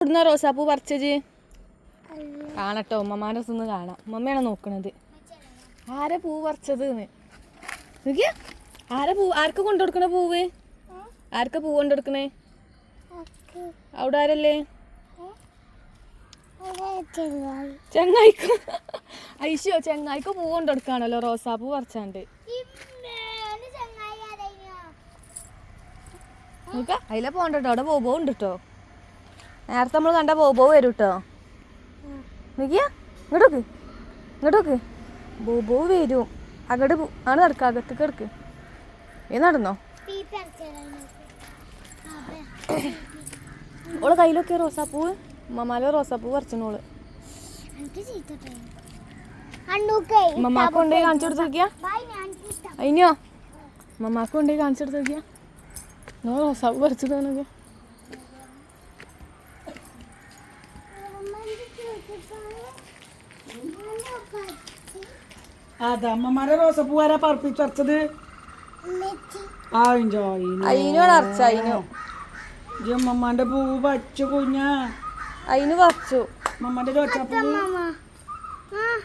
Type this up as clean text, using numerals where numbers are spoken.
ഇവിടുന്ന റോസാപ്പൂ പറിച്ചത് കാണട്ടോ ഉമ്മമാൻ്റെ അടുത്ത് നിന്ന് കാണാം. ഉമ്മമ്മയാണ് നോക്കണത് ആരെ പൂ പറിച്ചത് നോക്കിയ. ആർക്ക് കൊണ്ടുകൊടുക്കണ പൂവ്? ആർക്കാ പൂ കൊണ്ടുകൊടുക്കണേ? അവിടെ ആരല്ലേ? ചെങ്ങായിക്കോ? ഐശോ ചെങ്ങായിക്കോ പൂ കൊണ്ടുകൊടുക്കാണല്ലോ റോസാപ്പൂ പറിച്ചാണ്ട്. നോക്ക അതിലെ പോകണ്ടോ, അവിടെ ബോബോ ഉണ്ട് കേട്ടോ. നേരത്തെ നമ്മൾ കണ്ട ബോബോ വരും കേട്ടോ. നോക്കിയാ ഇങ്ങോട്ടോക്ക് ബോബോ വരും. അങ്ങോട്ട് ആണ് നടക്കുക, അകത്തേക്ക് എടുക്ക്. നടന്നോ? ഓളെ കയ്യിലൊക്കെ റോസാപ്പൂ, ഉമ്മമാല റോസാപ്പൂ പറിച്ചോള്. ഉമ്മമാക്ക് കൊണ്ടുപോയി കാണിച്ചു കൊടുത്ത് നോക്കിയാ. അതിനോ ഉമ്മമാക്ക് കൊണ്ടുപോയി കാണിച്ചു കൊടുത്ത് നോക്കിയാ. റോസാപ്പൂ പറിച്ചിട്ട് നോക്കിയാ. അതെ അമ്മമാരെ റോസപ്പൂ ആരാ പറിച്ചത്? അമ്മമാന്റെ പൂവ് പച്ച കുഞ്ഞ അതിന് പറിച്ചു. അമ്മമാന്റെ റോസാപ്പൂ